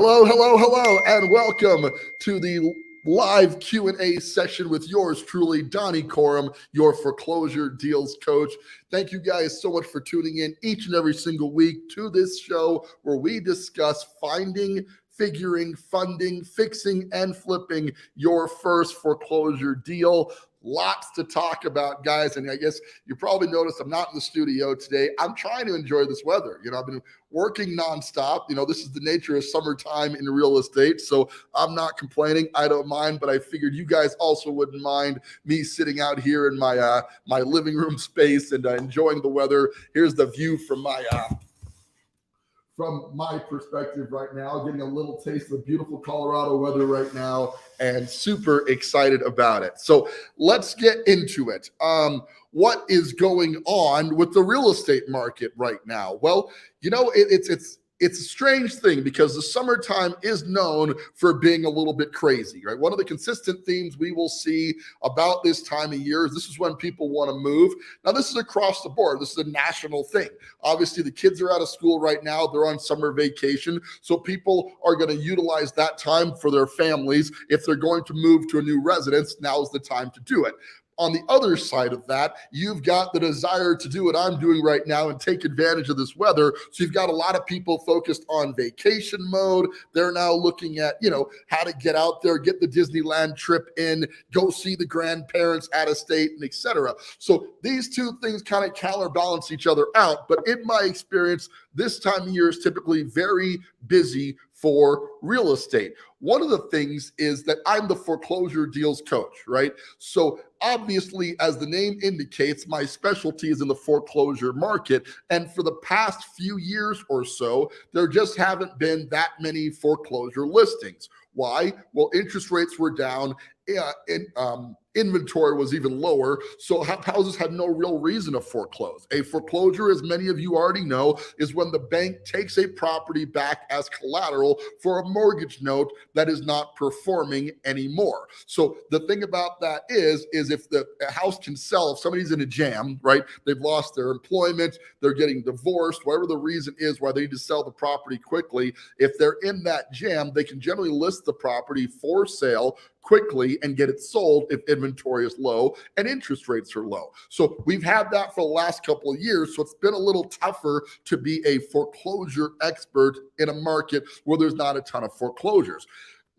Hello, hello, hello, and welcome to the live Q&A session with yours truly, Donny Coram, your foreclosure deals coach. Thank you guys so much for tuning in each and every single week to this show where we discuss finding, figuring, funding, fixing, and flipping your first foreclosure deal. Lots to talk about, guys. And I guess you probably noticed I'm not in the studio today. I'm trying to enjoy this weather. I've been working nonstop. This is the nature of summertime in real estate. So I'm not complaining. I don't mind, but I figured you guys also wouldn't mind me sitting out here in my my living room space and enjoying the weather. Here's the view from my perspective right now, getting a little taste of the beautiful Colorado weather right now and super excited about it. So let's get into it. What is going on with the real estate market right now? Well, it's a strange thing because the summertime is known for being a little bit crazy, right? One of the consistent themes we will see about this time of year is this is when people want to move. Now, this is across the board. This is a national thing. Obviously, the kids are out of school right now. They're on summer vacation. So people are going to utilize that time for their families. If they're going to move to a new residence, now's the time to do it. On the other side of that, you've got the desire to do what I'm doing right now and take advantage of this weather. So you've got a lot of people focused on vacation mode. They're now looking at, how to get out there, get the Disneyland trip in, go see the grandparents out of state, and et cetera. So these two things kind of counterbalance each other out. But in my experience, this time of year is typically very busy for real estate. One of the things is that I'm the foreclosure deals coach, right? So obviously, as the name indicates, my specialty is in the foreclosure market. And for the past few years or so, there just haven't been that many foreclosure listings. Why? Well, interest rates were down. Inventory was even lower, so houses had no real reason to foreclose. A foreclosure, as many of you already know, is when the bank takes a property back as collateral for a mortgage note that is not performing anymore. So the thing about that is if the house can sell, if somebody's in a jam, right? They've lost their employment, they're getting divorced, whatever the reason is why they need to sell the property quickly. If they're in that jam, they can generally list the property for sale quickly and get it sold if inventory is low and interest rates are low. So we've had that for the last couple of years. So it's been a little tougher to be a foreclosure expert in a market where there's not a ton of foreclosures.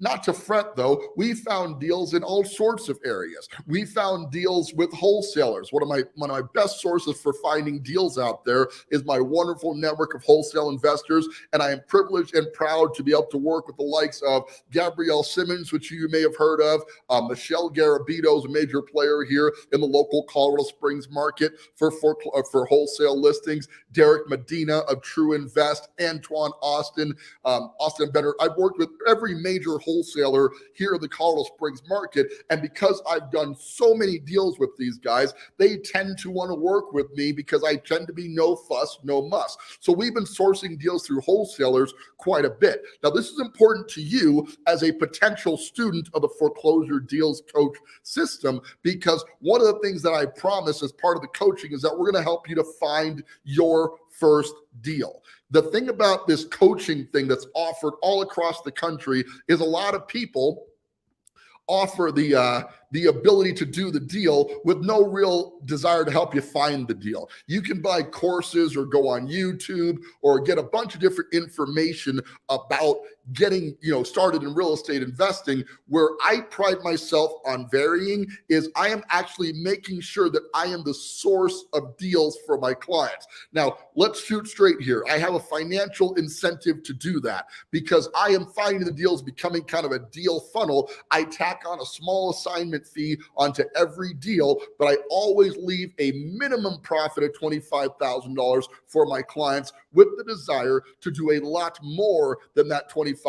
Not to fret, though, we found deals in all sorts of areas. We found deals with wholesalers. One of my best sources for finding deals out there is my wonderful network of wholesale investors, and I am privileged and proud to be able to work with the likes of Gabrielle Simmons, which you may have heard of. Michelle Garabito is a major player here in the local Colorado Springs market for wholesale listings. Derek Medina of True Invest, Antoine Austin, Austin Benner. I've worked with every major wholesaler here in the Colorado Springs market. And because I've done so many deals with these guys, they tend to want to work with me because I tend to be no fuss, no muss. So we've been sourcing deals through wholesalers quite a bit. Now, this is important to you as a potential student of the foreclosure deals coach system, because one of the things that I promise as part of the coaching is that we're going to help you to find your first deal. The thing about this coaching thing that's offered all across the country is a lot of people offer the ability to do the deal with no real desire to help you find the deal. You can buy courses or go on YouTube or get a bunch of different information about getting started in real estate investing. Where I pride myself on varying is I am actually making sure that I am the source of deals for my clients. Now, let's shoot straight here. I have a financial incentive to do that because I am finding the deals becoming kind of a deal funnel. I tack on a small assignment fee onto every deal, but I always leave a minimum profit of $25,000 for my clients with the desire to do a lot more than that $25,000.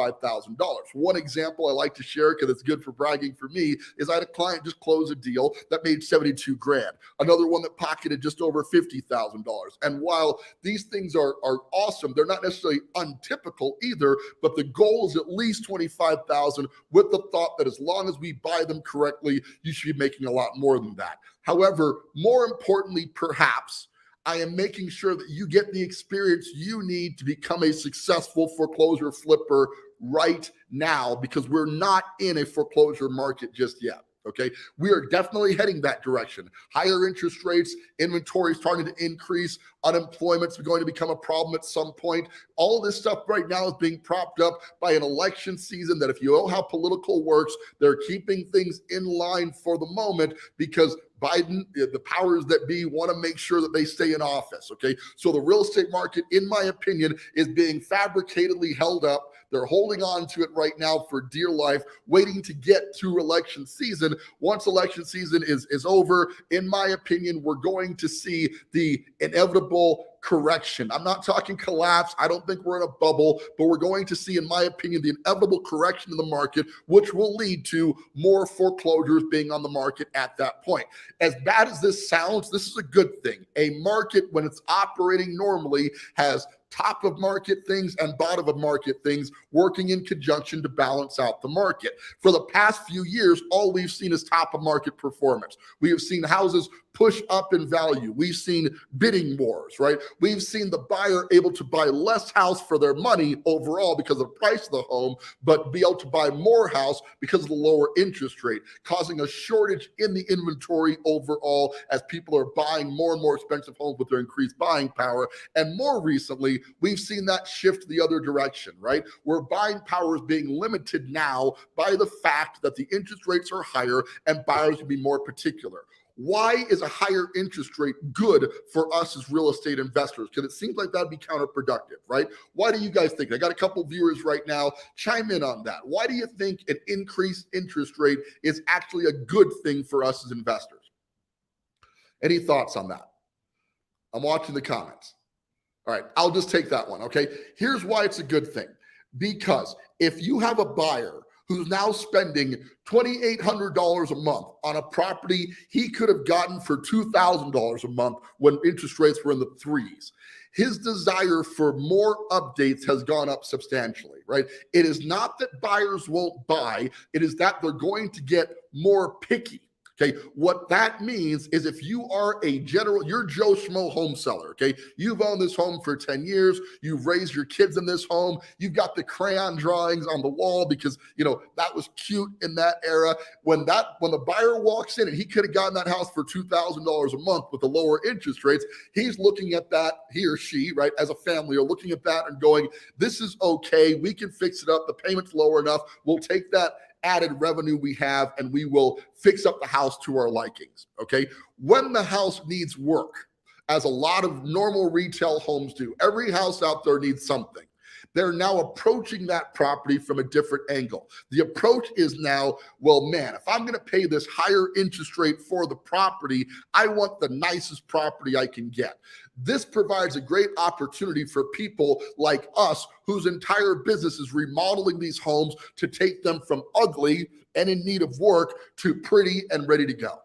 One example I like to share because it's good for bragging for me is I had a client just close a deal that made 72 grand. Another one that pocketed just over $50,000. And while these things are awesome, they're not necessarily untypical either, but the goal is at least 25,000 with the thought that as long as we buy them correctly, you should be making a lot more than that. However, more importantly, perhaps, I am making sure that you get the experience you need to become a successful foreclosure flipper right now because we're not in a foreclosure market just yet. Okay, we are definitely heading that direction. Higher interest rates, inventory starting to increase, unemployment's going to become a problem at some point. All of this stuff right now is being propped up by an election season that, if you know how political works, they're keeping things in line for the moment because Biden, the powers that be, want to make sure that they stay in office. Okay, so the real estate market, in my opinion, is being fabricatedly held up. They're holding on to it right now for dear life, waiting to get through election season. Once election season is over, in my opinion, we're going to see the inevitable correction. I'm not talking collapse. I don't think we're in a bubble, but we're going to see, in my opinion, the inevitable correction in the market, which will lead to more foreclosures being on the market at that point. As bad as this sounds, this is a good thing. A market, when it's operating normally, has top of market things and bottom of market things working in conjunction to balance out the market. For the past few years, all we've seen is top of market performance. We have seen houses push up in value. We've seen bidding wars, right? We've seen the buyer able to buy less house for their money overall because of the price of the home, but be able to buy more house because of the lower interest rate, causing a shortage in the inventory overall as people are buying more and more expensive homes with their increased buying power. And more recently, we've seen that shift the other direction, right? Where buying power is being limited now by the fact that the interest rates are higher and buyers can be more particular. Why is a higher interest rate good for us as real estate investors? Because it seems like that'd be counterproductive, right? Why do you guys think? I got a couple viewers right now. Chime in on that. Why do you think an increased interest rate is actually a good thing for us as investors? Any thoughts on that? I'm watching the comments. All right, I'll just take that one, okay? Here's why it's a good thing. Because if you have a buyer who's now spending $2,800 a month on a property he could have gotten for $2,000 a month when interest rates were in the threes, his desire for more updates has gone up substantially, right? It is not that buyers won't buy, it is that they're going to get more picky. Okay, what that means is if you are you're Joe Schmo home seller, okay? You've owned this home for 10 years, you've raised your kids in this home, you've got the crayon drawings on the wall because, that was cute in that era. When the buyer walks in and he could have gotten that house for $2,000 a month with the lower interest rates, he's looking at that, he or she, right, as a family are looking at that and going, this is okay, we can fix it up, the payment's lower enough, we'll take that added revenue we have and we will fix up the house to our likings, okay? When the house needs work, as a lot of normal retail homes do, every house out there needs something. They're now approaching that property from a different angle. The approach is now, well, man, if I'm going to pay this higher interest rate for the property, I want the nicest property I can get. This provides a great opportunity for people like us whose entire business is remodeling these homes to take them from ugly and in need of work to pretty and ready to go.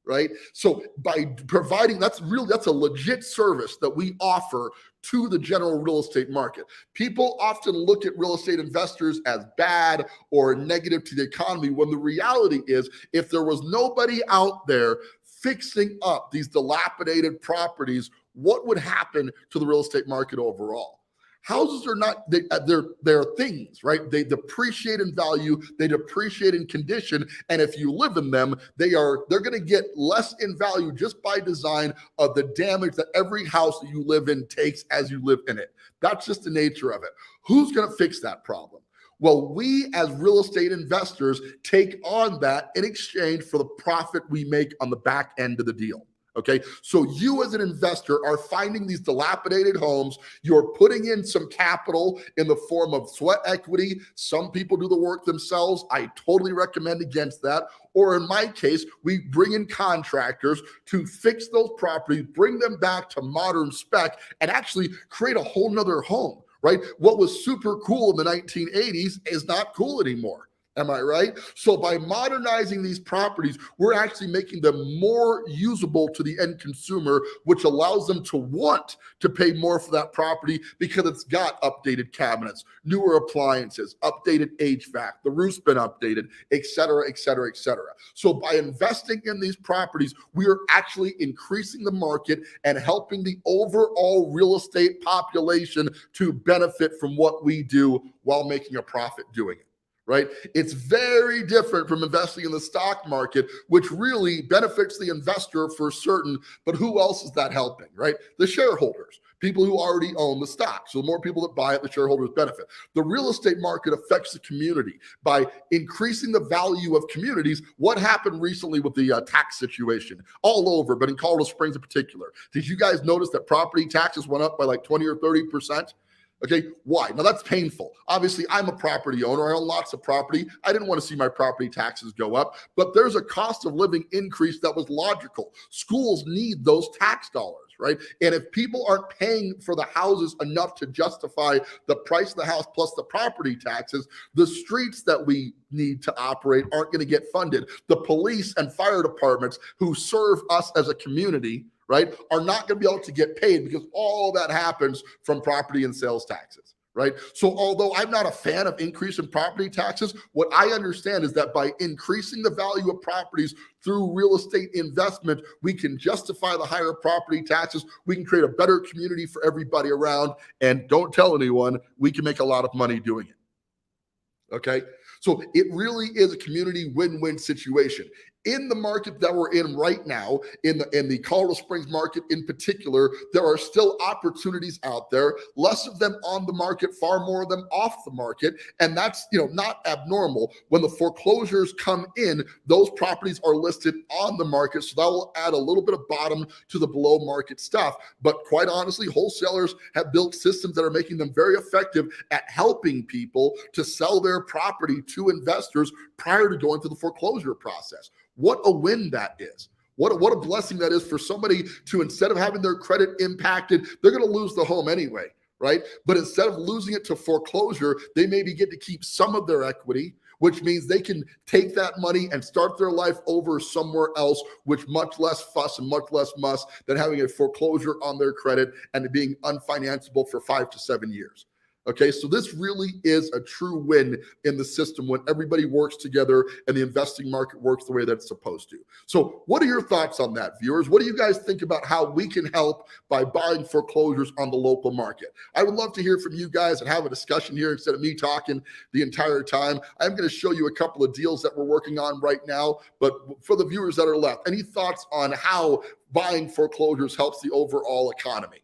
Right? So by providing, that's a legit service that we offer to the general real estate market. People often look at real estate investors as bad or negative to the economy when the reality is if there was nobody out there fixing up these dilapidated properties, what would happen to the real estate market overall? Houses are not, they're things, right? They depreciate in value, they depreciate in condition, and if you live in them, they're going to get less in value just by design of the damage that every house that you live in takes as you live in it. That's just the nature of it. Who's going to fix that problem? Well, we as real estate investors take on that in exchange for the profit we make on the back end of the deal. Okay, so you as an investor are finding these dilapidated homes. You're putting in some capital in the form of sweat equity. Some people do the work themselves. I totally recommend against that. Or in my case, we bring in contractors to fix those properties, bring them back to modern spec, and actually create a whole nother home, right? What was super cool in the 1980s is not cool anymore. Am I right? So by modernizing these properties, we're actually making them more usable to the end consumer, which allows them to want to pay more for that property because it's got updated cabinets, newer appliances, updated HVAC, the roof's been updated, et cetera, et cetera, et cetera. So by investing in these properties, we are actually increasing the market and helping the overall real estate population to benefit from what we do while making a profit doing it. Right? It's very different from investing in the stock market, which really benefits the investor for certain, but who else is that helping, right? The shareholders, people who already own the stock. So the more people that buy it, the shareholders benefit. The real estate market affects the community by increasing the value of communities. What happened recently with the tax situation all over, but in Colorado Springs in particular? Did you guys notice that property taxes went up by like 20 or 30%? Okay, why? Now that's painful. Obviously, I'm a property owner. I own lots of property. I didn't want to see my property taxes go up, but there's a cost of living increase that was logical. Schools need those tax dollars, right? And if people aren't paying for the houses enough to justify the price of the house plus the property taxes, the streets that we need to operate aren't going to get funded. The police and fire departments who serve us as a community, right, are not going to be able to get paid because all that happens from property and sales taxes, right? So although I'm not a fan of increase in property taxes, what I understand is that by increasing the value of properties through real estate investment, we can justify the higher property taxes. We can create a better community for everybody around. And don't tell anyone, we can make a lot of money doing it. Okay? So it really is a community win-win situation. In the market that we're in right now, in the Colorado Springs market in particular, there are still opportunities out there, less of them on the market, far more of them off the market. And that's, not abnormal. When the foreclosures come in, those properties are listed on the market. So that will add a little bit of bottom to the below market stuff. But quite honestly, wholesalers have built systems that are making them very effective at helping people to sell their property to investors prior to going through the foreclosure process. What a win that is. What a blessing that is for somebody to, instead of having their credit impacted, they're going to lose the home anyway, right? But instead of losing it to foreclosure, they maybe get to keep some of their equity, which means they can take that money and start their life over somewhere else with much less fuss and much less muss than having a foreclosure on their credit and being unfinanceable for 5 to 7 years. Okay, so this really is a true win in the system when everybody works together and the investing market works the way that it's supposed to. So what are your thoughts on that, viewers? What do you guys think about how we can help by buying foreclosures on the local market? I would love to hear from you guys and have a discussion here instead of me talking the entire time. I'm going to show you a couple of deals that we're working on right now, but for the viewers that are left, any thoughts on how buying foreclosures helps the overall economy?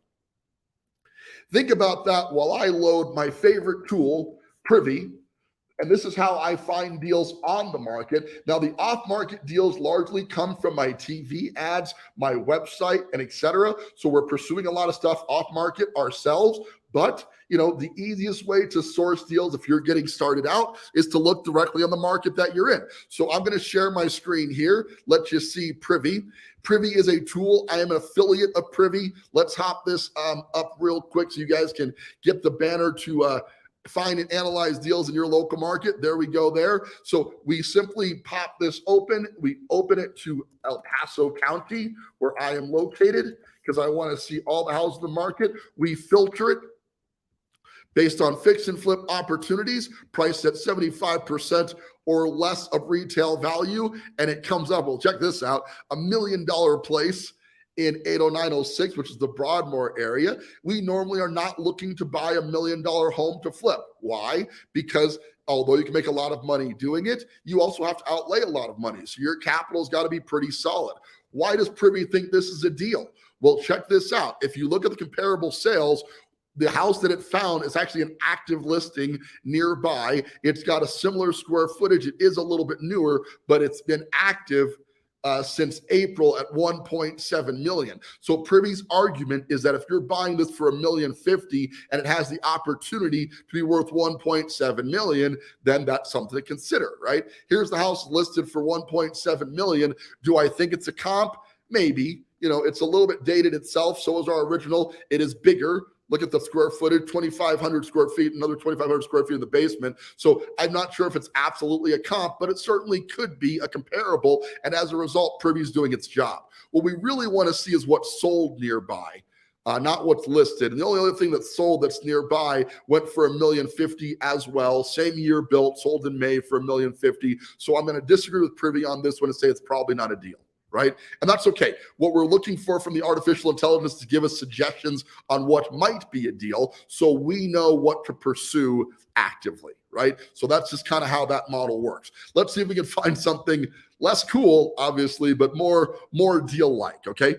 Think about that while I load my favorite tool, Privy, and this is how I find deals on the market. Now, the off-market deals largely come from my TV ads, my website, and etc. So we're pursuing a lot of stuff off-market ourselves. But, the easiest way to source deals if you're getting started out is to look directly on the market that you're in. So I'm going to share my screen here. Let you see Privy. Privy is a tool. I am an affiliate of Privy. Let's hop this up real quick so you guys can get the banner to find and analyze deals in your local market. There we go there. So we simply pop this open. We open it to El Paso County, where I am located, because I want to see all the houses in the market. We filter it based on fix and flip opportunities, priced at 75% or less of retail value. And it comes up, well, check this out, $1 million place in 80906, which is the Broadmoor area. We normally are not looking to buy $1 million home to flip. Why? Because although you can make a lot of money doing it, you also have to outlay a lot of money. So your capital's got to be pretty solid. Why does Privy think this is a deal? Well, check this out. If you look at the comparable sales, the house that it found is actually an active listing nearby. It's got a similar square footage. It is a little bit newer, but it's been active since April at 1.7 million. So Privy's argument is that if you're buying this for $1.05 million and it has the opportunity to be worth 1.7 million, then that's something to consider, right? Here's the house listed for 1.7 million. Do I think it's a comp? Maybe. It's a little bit dated itself. So is our original. It is bigger, Look at the square footage, 2,500 square feet, another 2,500 square feet in the basement. So I'm not sure if it's absolutely a comp, but it certainly could be a comparable. And as a result, Privy's doing its job. What we really want to see is what's sold nearby. Not what's listed. And the only other thing that's sold that's nearby went for $1,050,000 as well. Same year built, sold in May for $1,050,000. So I'm going to disagree with Privy on this one and say it's probably not a deal, right? And that's okay. What we're looking for from the artificial intelligence to give us suggestions on what might be a deal, so we know what to pursue actively, right? So that's just kind of how that model works. Let's see if we can find something less cool, obviously, but more deal-like, okay?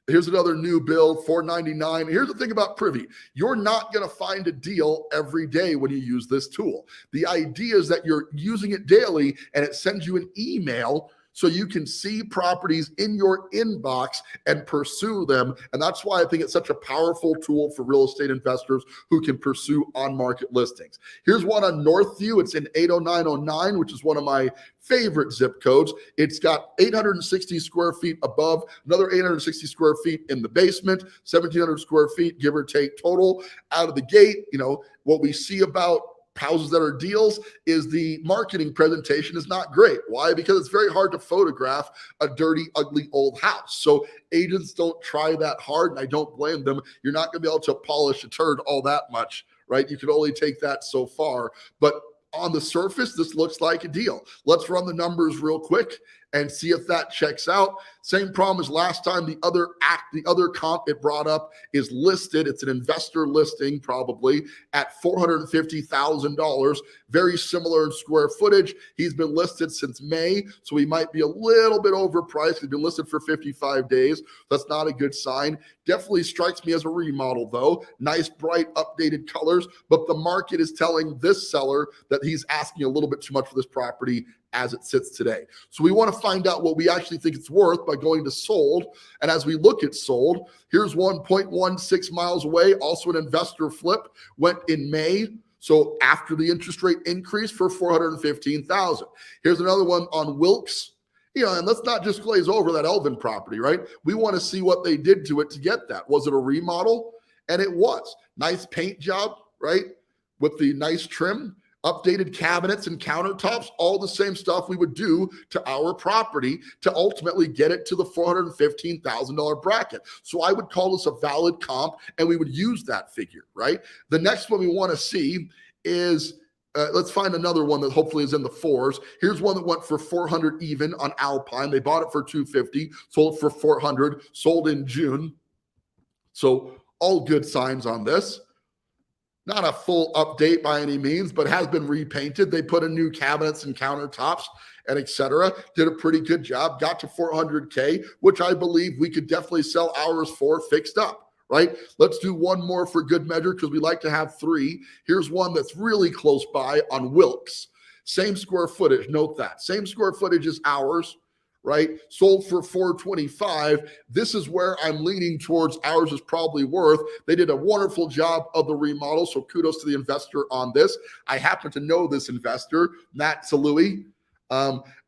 Here's another new bill, $499. Here's the thing about Privy. You're not going to find a deal every day when you use this tool. The idea is that you're using it daily and it sends you an email so you can see properties in your inbox and pursue them. And that's why I think it's such a powerful tool for real estate investors who can pursue on-market listings. Here's one on Northview. It's in 80909, which is one of my favorite zip codes. It's got 860 square feet above, another 860 square feet in the basement, 1,700 square feet, give or take total out of the gate. You know, what we see about houses that are deals is the marketing presentation is not great. Why? Because it's very hard to photograph a dirty, ugly old house. So agents don't try that hard, and I don't blame them. You're not going to be able to polish a turd all that much, right? You can only take that so far. But on the surface, this looks like a deal. Let's run the numbers real quick and see if that checks out. Same problem as last time. The other comp it brought up is listed. It's an investor listing, probably at $450,000. Very similar in square footage. He's been listed since May, so he might be a little bit overpriced. He's been listed for 55 days. That's not a good sign. Definitely strikes me as a remodel, though. Nice, bright, updated colors, but the market is telling this seller that he's asking a little bit too much for this property as it sits today. So we want to find out what we actually think it's worth by going to sold. And as we look at sold, here's 1.16 miles away, also an investor flip, went in May. So after the interest rate increase for $415,000. Here's another one on Wilkes. You know, and let's not just glaze over that Elvin property, right? We want to see what they did to it to get that. Was it a remodel? And it was. Nice paint job, right? With the nice trim. Updated cabinets and countertops, all the same stuff we would do to our property to ultimately get it to the $415,000 bracket. So I would call this a valid comp, and we would use that figure, right? The next one we want to see is, let's find another one that hopefully is in the fours. Here's one that went for 400 even on Alpine. They bought it for 250, sold for 400, sold in June. So all good signs on this. Not a full update by any means, but has been repainted. They put in new cabinets and countertops and etc. Did a pretty good job. Got to 400K, which I believe we could definitely sell ours for fixed up, right? Let's do one more for good measure because we like to have three. Here's one that's really close by on Wilkes. Same square footage. Note that. Same square footage as ours, right? Sold for 425. This is where I'm leaning towards ours is probably worth. They did a wonderful job of the remodel, so kudos to the investor on this. I happen to know this investor, Matt Salui.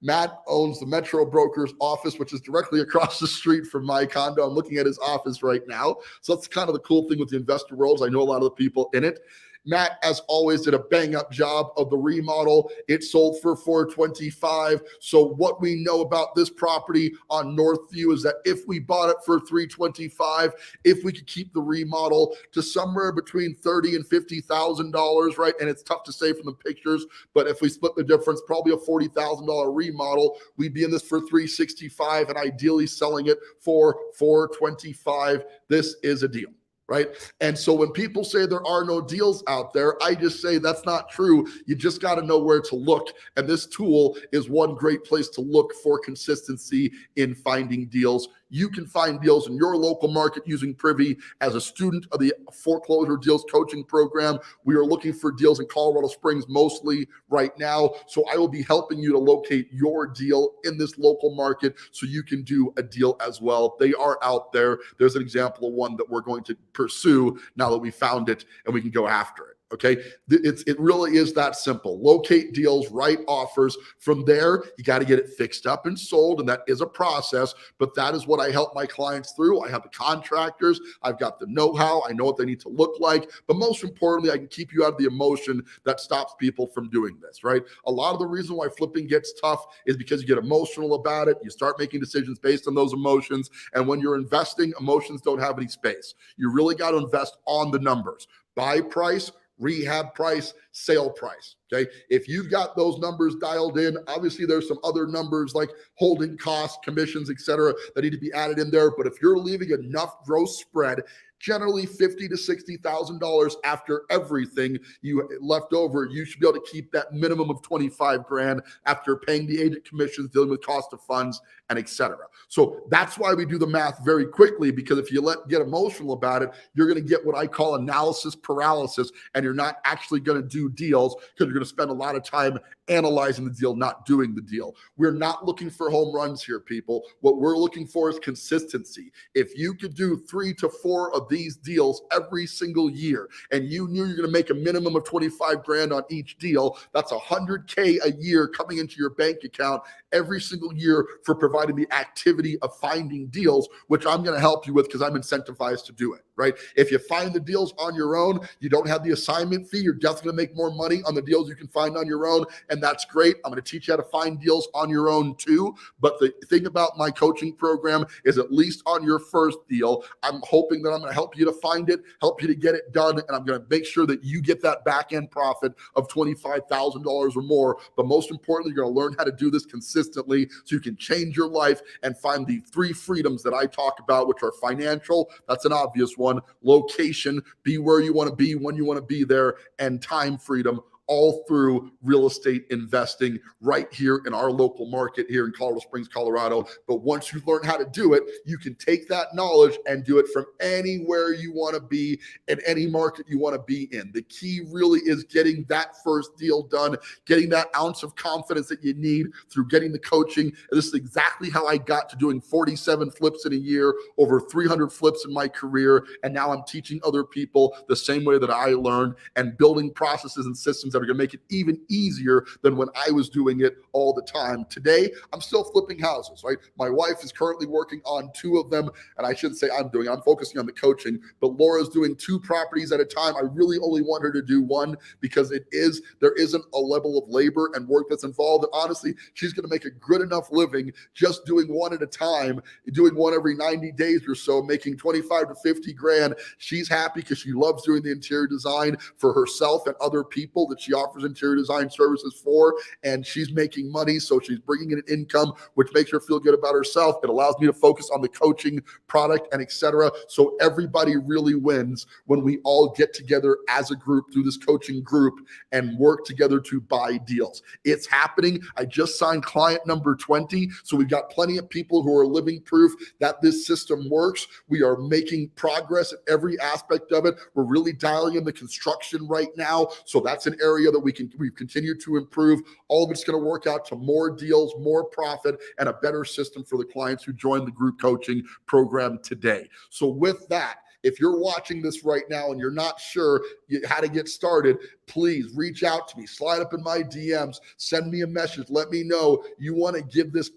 Matt owns the Metro Brokers office, which is directly across the street from my condo. I'm looking at his office right now. So that's kind of the cool thing with the investor world. I know a lot of the people in it. Matt, as always, did a bang-up job of the remodel. It sold for $425. So what we know about this property on Northview is that if we bought it for $325, if we could keep the remodel to somewhere between $30,000 and $50,000, right? And it's tough to say from the pictures, but if we split the difference, probably a $40,000 remodel, we'd be in this for $365 and ideally selling it for $425. This is a deal. Right. And so when people say there are no deals out there, I just say that's not true. You just got to know where to look. And this tool is one great place to look for consistency in finding deals. You can find deals in your local market using Privy. As a student of the Foreclosure Deals Coaching Program, we are looking for deals in Colorado Springs mostly right now. So I will be helping you to locate your deal in this local market so you can do a deal as well. They are out there. There's an example of one that we're going to pursue now that we found it and we can go after it. Okay. It really is that simple. Locate deals, write offers. From there, you got to get it fixed up and sold. And that is a process, but that is what I help my clients through. I have the contractors. I've got the know-how. I know what they need to look like. But most importantly, I can keep you out of the emotion that stops people from doing this, right? A lot of the reason why flipping gets tough is because you get emotional about it. You start making decisions based on those emotions. And when you're investing, emotions don't have any space. You really got to invest on the numbers. Buy price, rehab price, sale price. Okay. If you've got those numbers dialed in, obviously there's some other numbers like holding costs, commissions, et cetera, that need to be added in there. But if you're leaving enough gross spread, generally $50,000 to $60,000 after everything you left over, you should be able to keep that minimum of 25 grand after paying the agent commissions, dealing with cost of funds, and et cetera. So that's why we do the math very quickly, because if you get emotional about it, you're going to get what I call analysis paralysis, and you're not actually going to do deals because you're going to spend a lot of time analyzing the deal, not doing the deal. We're not looking for home runs here, people. What we're looking for is consistency. If you could do 3 to 4 of these deals every single year, and you knew you're going to make a minimum of 25 grand on each deal, that's $100K a year coming into your bank account every single year for providing the activity of finding deals, which I'm going to help you with because I'm incentivized to do it, right? If you find the deals on your own, you don't have the assignment fee, you're definitely going to make more money on the deals you can find on your own, and that's great. I'm going to teach you how to find deals on your own too. But the thing about my coaching program is, at least on your first deal, I'm hoping that I'm going to help you to find it, help you to get it done, and I'm going to make sure that you get that back end profit of $25,000 or more. But most importantly, you're going to learn how to do this consistently so you can change your life and find the 3 freedoms that I talk about, which are financial, that's an obvious one, location, be where you want to be when you want to be there, and time freedom, all through real estate investing right here in our local market here in Colorado Springs, Colorado. But once you learn how to do it, you can take that knowledge and do it from anywhere you want to be in any market you want to be in. The key really is getting that first deal done, getting that ounce of confidence that you need through getting the coaching. And this is exactly how I got to doing 47 flips in a year, over 300 flips in my career. And now I'm teaching other people the same way that I learned, and building processes and systems that are going to make it even easier than when I was doing it all the time. Today, I'm still flipping houses, right? My wife is currently working on 2 of them, and I shouldn't say I'm focusing on the coaching, but Laura's doing 2 properties at a time. I really only want her to do 1 because there isn't a level of labor and work that's involved. And honestly, she's going to make a good enough living just doing 1 at a time, doing 1 every 90 days or so, making 25 to 50 grand. She's happy because she loves doing the interior design for herself and other people that she offers interior design services for, and she's making money, so she's bringing in an income, which makes her feel good about herself. It allows me to focus on the coaching product and etc. So everybody really wins when we all get together as a group through this coaching group and work together to buy deals. It's happening. I just signed client number 20, so we've got plenty of people who are living proof that this system works. We are making progress at every aspect of it. We're really dialing in the construction right now, so that's an area that we've continued to improve. All of it's going to work out to more deals, more profit, and a better system for the clients who join the group coaching program today. So with that, if you're watching this right now and you're not sure how to get started, please reach out to me. Slide up in my DMs. Send me a message. Let me know you want to give this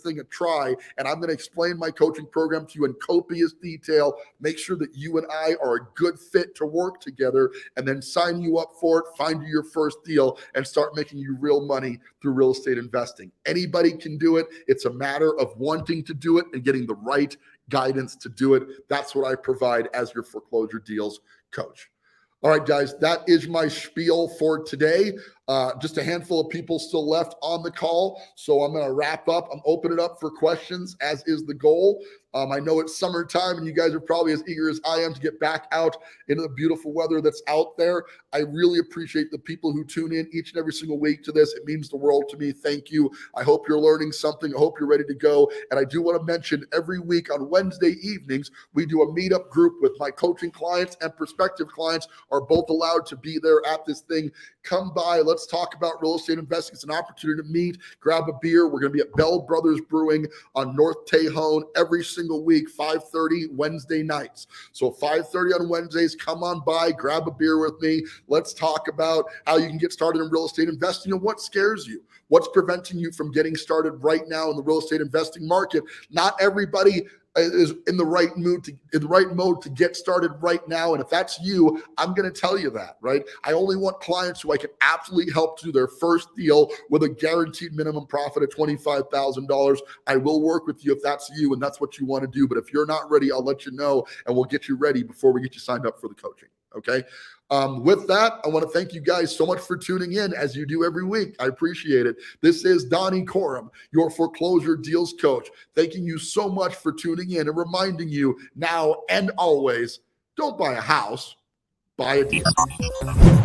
thing a try, and I'm going to explain my coaching program to you in copious detail. Make sure that you and I are a good fit to work together, and then sign you up for it, find you your first deal, and start making you real money through real estate investing. Anybody can do it. It's a matter of wanting to do it and getting the right guidance to do it. That's what I provide as your foreclosure deals coach. All right, guys, that is my spiel for today. Just a handful of people still left on the call, so I'm going to wrap up. I'm opening it up for questions, as is the goal. I know it's summertime, and you guys are probably as eager as I am to get back out into the beautiful weather that's out there. I really appreciate the people who tune in each and every single week to this. It means the world to me. Thank you. I hope you're learning something. I hope you're ready to go. And I do want to mention, every week on Wednesday evenings, we do a meetup group with my coaching clients, and prospective clients are both allowed to be there at this thing. Come by. Let Let's talk about real estate investing. It's an opportunity to meet, grab a beer. We're going to be at Bell Brothers Brewing on North Tejon every single week, 5:30 Wednesday nights. So 5:30 on Wednesdays, come on by, grab a beer with me. Let's talk about how you can get started in real estate investing and what scares you. What's preventing you from getting started right now in the real estate investing market? Not everybody is in the right mode to get started right now. And if that's you, I'm going to tell you that, right? I only want clients who I can absolutely help do their first deal with a guaranteed minimum profit of $25,000. I will work with you if that's you and that's what you want to do. But if you're not ready, I'll let you know and we'll get you ready before we get you signed up for the coaching. Okay. With that, I want to thank you guys so much for tuning in as you do every week. I appreciate it. This is Donny Coram, your foreclosure deals coach. Thanking you so much for tuning in and reminding you now and always, don't buy a house, buy a deal.